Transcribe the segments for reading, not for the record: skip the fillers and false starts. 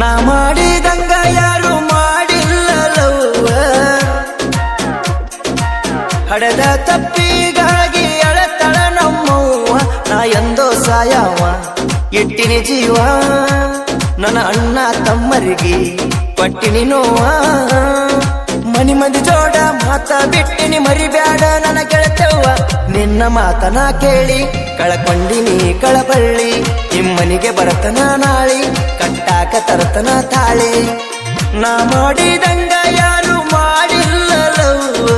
ನಾ ಮಾಡಿದಂಗ ಯಾರು ಮಾಡಿಲ್ಲಲವ್ವ ಹಡೆದ ತಪ್ಪಿಗಾಗಿ ಅಳತಳ ನಮ್ಮವ್ವ ನಾ ಎಂದೋ ಸಾಯವ ಇಟ್ಟಿನಿ ಜೀವ ನನ್ನ ಅಣ್ಣ ತಮ್ಮರಿಗೆ ಪಟ್ಟಿನಿ ನೋವ ಮನಿ ಮಂದಿ ಜೋಡ ಮಾತ ಬಿಟ್ಟಿನಿ ಮರಿಬ್ಯಾಡ ನನ್ನ ಗೆಳತವ್ವ ನಿನ್ನ ಮಾತನ ಕೇಳಿ ಕಳಕೊಂಡಿನಿ ಕಳಬಳ್ಳಿ ನಿಮ್ಮನಿಗೆ ಬರತನ ನಾಳಿ ಕಟ್ಟಾಕ ತರತನ ತಾಳಿ ನಾ ಮಾಡಿದಂಗ ಯಾರು ಮಾಡಿಲ್ಲಲವ್ವ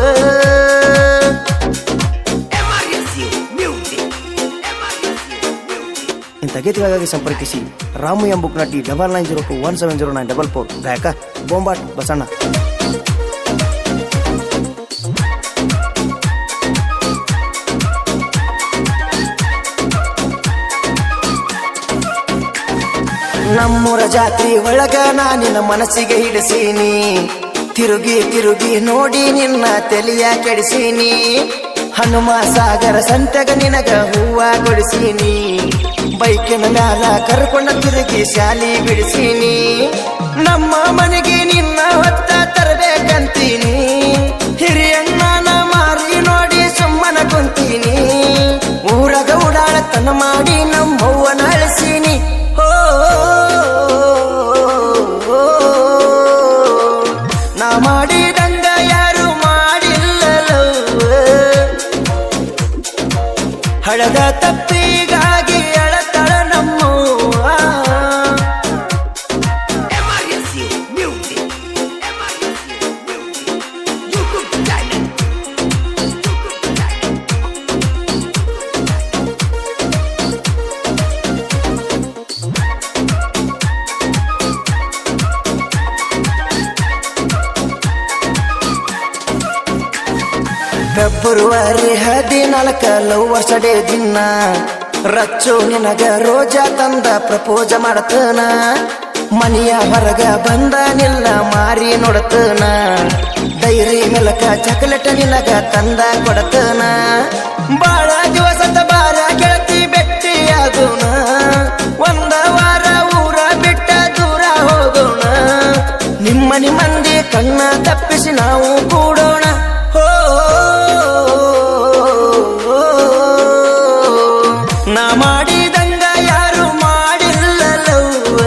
ಇಂಥ ಗೀತೆಗಾಗಿ ಸಂಪರ್ಕಿಸಿ ರಾಮು ಎಂಬುಕ್ ನಟಿ 9902170944 ಗಾಯಕ ಬೊಂಬಾಟ್ ಬಸಣ್ಣ. ನಮ್ಮೂರ ಜಾತ್ರಿ ಒಳಗ ನಾನಿನ ಮನಸ್ಸಿಗೆ ಹಿಡಿಸೀನಿ ತಿರುಗಿ ತಿರುಗಿ ನೋಡಿ ನಿನ್ನ ತಲೆಯ ಕೆಡಿಸೀನಿ ಹನುಮ ಸಾಗರ ಸಂತೆಗ ನಿನಗ ಹೂವ ಕೊಡಿಸೀನಿ ಬೈಕಿನ ಮ್ಯಾಲ ಕರ್ಕೊಂಡ ತಿರುಗಿ ಶಾಲಿ ಬಿಡಿಸೀನಿ ನಮ್ಮ ಮನೆಗೆ ನಿನ್ನ ಹೊತ್ತ ತರಬೇಕಂತೀನಿ ಹಿರಿಯಣ್ಣನ ಮಾರಿ ನೋಡಿ ಸುಮ್ಮನ ಕುಂತೀನಿ ಊರಗ ಉಡಾಳತನ ಮಾಡಿ ನಮ್ಮವ್ವನ ಅಳಿಸೀನಿ ನಾ ಮಾಡಿದಂಗ ಯಾರು ಮಾಡಿಲ್ಲಲವ್ವ ಹಳದ ತಪ್ಪಿಗಾಗಿ ಅಳತಳ ನಮ್ಮವ್ವ ಫೆಬ್ರವರಿ 14 ಲವ್ ವರ್ಷಡೆ ದಿನ ರಚ್ಚು ನಿನಗ ರೋಜಾ ತಂದ ಪ್ರಪೋಜ ಮಾಡತನ ಮನೆಯ ಹೊರಗ ಬಂದ ನಿಲ್ಲ ಮಾರಿ ನೋಡತನ ಡೈರಿ ಮೆಲಕ ಚಾಕ್ಲೇಟ್ ನಿನಗ ತಂದ ಕೊಡತನ ಬಾಳ ದಿವಸದ ಬಾರ ಗೆಳತಿ ಬೆಟ್ಟಿಯಾಗೋಣ ಒಂದ ವಾರ ಊರ ಬಿಟ್ಟ ದೂರ ಹೋಗೋಣ ನಿಮ್ಮನಿ ಮಂದಿ ಕಣ್ಣ ತಪ್ಪಿಸಿ ನಾವು ಕೂಡೋಣ ನಾ ಮಾಡಿದಂಗ ಯಾರು ಮಾಡಿಲ್ಲಲವ್ವ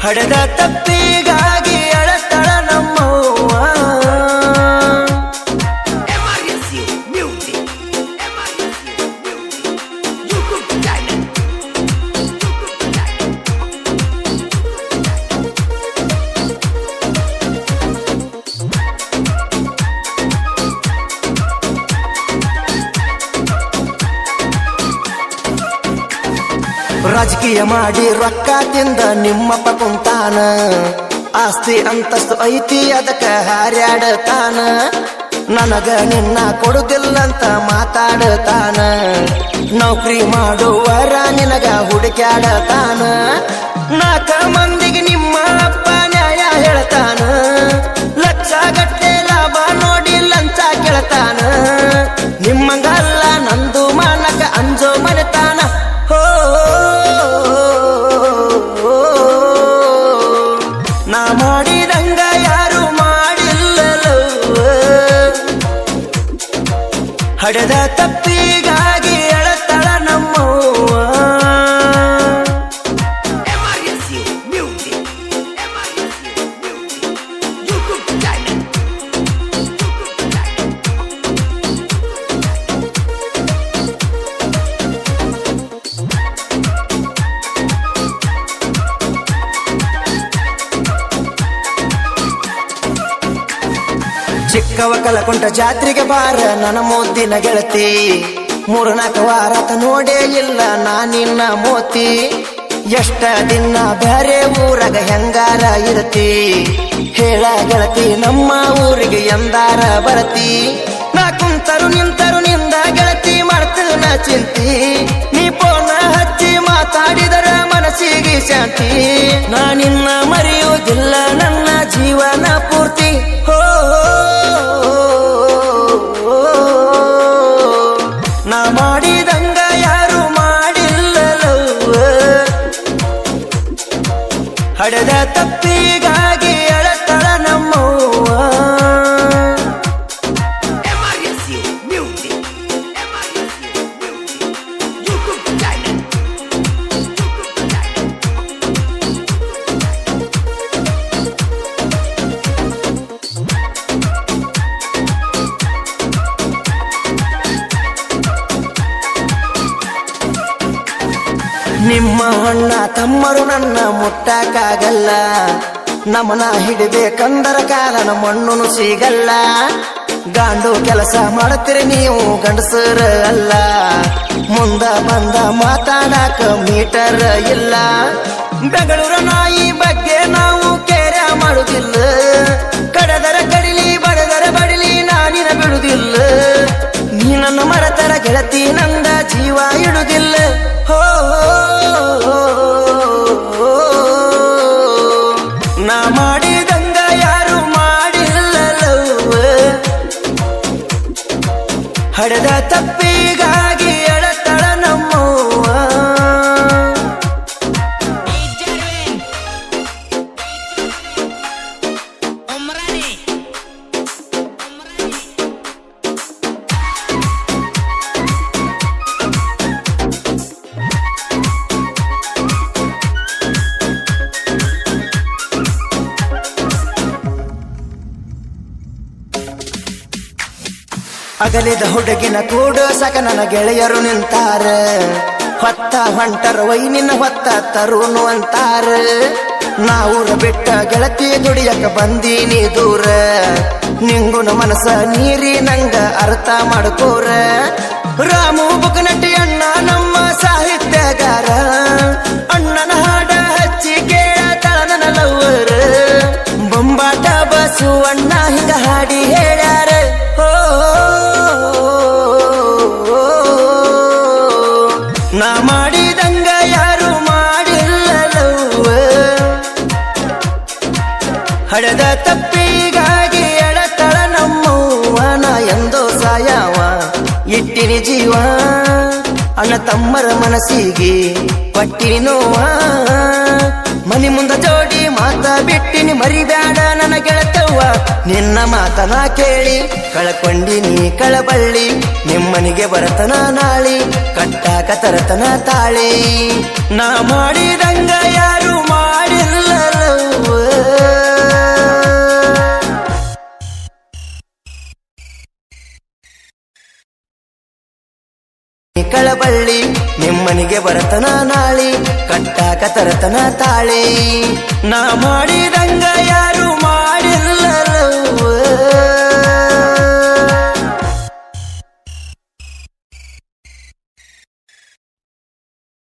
ಹಡೆದ ತಪ್ಪಿಗಾಗಿ ಅಳತಳ ನಮ್ಮವ್ವ ರಾಜಕೀಯ ಮಾಡಿ ರೊಕ್ಕ ತಿಂದ ನಿಮ್ಮಪ್ಪ ಕುಂತಾನ ಆಸ್ತಿ ಅಂತಸ್ತು ಐತಿ ಅದಕ್ಕ ಹಾರ್ಯಾಡತಾನ ನನಗ ನಿನ್ನ ಕೊಡುದಿಲ್ಲಂತ ಮಾತಾಡತಾನ ನೌಕರಿ ಮಾಡುವರ ನಿನಗ ಹುಡುಕ್ಯಾಡತಾನ 4 ಮಂದಿಗೆ ನಿಮ್ಮ ಅಪ್ಪ ನ್ಯಾಯ ಹೇಳ್ತಾನ ಲಕ್ಷ ಗಟ್ಟೆ ಲಾಭ ನೋಡಿ ಲಂಚ ಕೇಳ್ತಾನ ನಿಮ್ಮಂಗಲ್ಲ ನಂದು ಮಾನಕ ಅಂಜೋ ಮನೆತಾನ ನಾ ಮಾಡಿದಂಗ ಯಾರು ಮಾಡಿಲ್ಲಲವ್ವ ಹಡೆದ ತಪ್ಪಿಗಾಗಿ ಅಳತಳ ನಮ್ಮವ್ವ ಚಿಕ್ಕವ ಕಲಕುಂಟ ಜಾತ್ರೆಗೆ ಬಾರ ನನ್ನ ಮುದ್ದಿನ ಗೆಳತಿ 3-4 ವಾರತ ನೋಡೇ ಇಲ್ಲ ನಾನಿನ್ನ ಮೋತಿ ಎಷ್ಟ ದಿನ ಬ್ಯಾರೆ ಊರಾಗ ಹೆಂಗಾರ ಇರತಿ ಹೇಳ ಗೆಳತಿ ನಮ್ಮ ಊರಿಗೆ ಎಂದಾರ ಬರತಿ ನಾ ಕುಂತರು ನಿಂತರು ನಿಂದ ಗೆಳತಿ ಮಾಡ್ತನ ಚಿಂತಿ ನೀ ಪೋನ ಹಚ್ಚಿ ಮಾತಾಡಿದರ ಮನಸ್ಸಿಗೆ ಶಾಂತಿ ನಾ ನಿನ್ನ ಮರೆಯುವುದಿಲ್ಲ ನನ್ನ ಜೀವನ ಪೂರ್ತಿ ನಾ ಮಾಡಿದಂಗ ಯಾರು ಮಾಡಿಲ್ಲಲವ್ವ ಹಡೆದ ತಪ್ಪಿಗಾಗಿ ಅಳತಳ ನಮ್ಮವ್ವ ನಿಮ್ಮ ಅಣ್ಣ ತಮ್ಮರು ನನ್ನ ಮುಟ್ಟಕ್ಕಾಗಲ್ಲ ನಮನ ಹಿಡಿಬೇಕಂದರ ಕಾರಣ ಮಣ್ಣುನು ಸಿಗಲ್ಲ ಗಾಂಡು ಕೆಲಸ ಮಾಡ್ತೀರಿ ನೀವು ಗಂಡಸರ ಅಲ್ಲ ಮುಂದ ಬಂದ ಮಾತಾಡಕ ಮೀಟರ್ ಇಲ್ಲ ಬೆಂಗಳೂರ ನಾಯಿ ಬಗ್ಗೆ ನಾವು ಕೇರ ಮಾಡುದಿಲ್ಲ ಕಡದರ ಕಡಿಲಿ ಬಡದರ ಬಡಿಲಿ ನಾನಿನ ಬಿಡುದಿಲ್ಲ ನೀ ನನ್ನ ಮರತರ ಗೆಳತಿ ನಂದ ಜೀವ ಇಡುದಿಲ್ಲ ಹೋ ನಾ ಮಾಡಿದಂಗ ಯಾರು ಮಾಡಿಲ್ಲಲವ್ವ ಹಡೆದ ತಪ್ಪಿಗಾಗಿ ಅಳತಳ ನಮ್ಮವ್ವ ಅಗಲಿದ ಹುಡುಗಿನ ಕೂಡು ಸಕ ನನ್ನ ಗೆಳೆಯರು ನಿಂತಾರ ಹೊತ್ತ ಹೊಂಟರ ವೈನಿನ ಹೊತ್ತ ತರುನು ಅಂತಾರ ನಾವೂರ ಬಿಟ್ಟ ಗೆಳತಿ ದುಡಿಯಕ ಬಂದೀನಿ ದೂರ ನಿಂಗುನ ಮನಸ ನೀರಿ ನಂಗ ಅರ್ಥ ಮಾಡ್ಕೋರ ರಾಮು ಬುಕನಟಿ ಅಣ್ಣ ನಮ್ಮ ಸಾಹಿತ್ಯಗಾರ ಅಣ್ಣನ ಹಾಡ ಹಚ್ಚಿ ಕೇಳತಳ ನನ್ನ ಲವ್ವರ ಬೊಂಬಾಟ ಬಸು ಅಣ್ಣ ಹಿಂಗ ಹಾಡಿ ಹೇಳ್ಯಾರ ನಾ ಮಾಡಿದಂಗ ಯಾರು ಮಾಡಿಲ್ಲಲವ್ವ ಹಡೆದ ತಪ್ಪಿಗಾಗಿ ಎಳತಳ ನಮ್ಮವ್ವ ನಾ ಎಂದೋ ಸಾಯವ ಇಟ್ಟಿನಿ ಜೀವ ಅಣ್ಣ ತಮ್ಮರ ಮನಸ್ಸಿಗೆ ಪಟ್ಟಿನಿ ನೋವ ಮನಿ ಮುಂದ ಜೋಡಿ ಮಾತ ಬಿಟ್ಟಿನಿ ಮರಿಬ್ಯಾಡ ನನ್ನ ಗೆಳತವ್ವ ನಿನ್ನ ಮಾತನ ಕೇಳಿ ಕಳಕೊಂಡಿನಿ ಕಳಬಳ್ಳಿ ನಿಮ್ಮನಿಗೆ ಬರತನ ನಾಳಿ ಕಟ್ಟಾಕ ತರತನ ತಾಳಿ ನಾ ಮಾಡಿದಂಗ ಯಾರು ಮಾಡಿಲ್ಲಲವ್ವ ಕಳಬಳ್ಳಿ ನಿಮ್ಮನಿಗೆ ಬರತನ ನಾಳಿ ಕಟ್ಟಾಕ ತರತನ ತಾಳಿ ನಾ ಮಾಡಿದ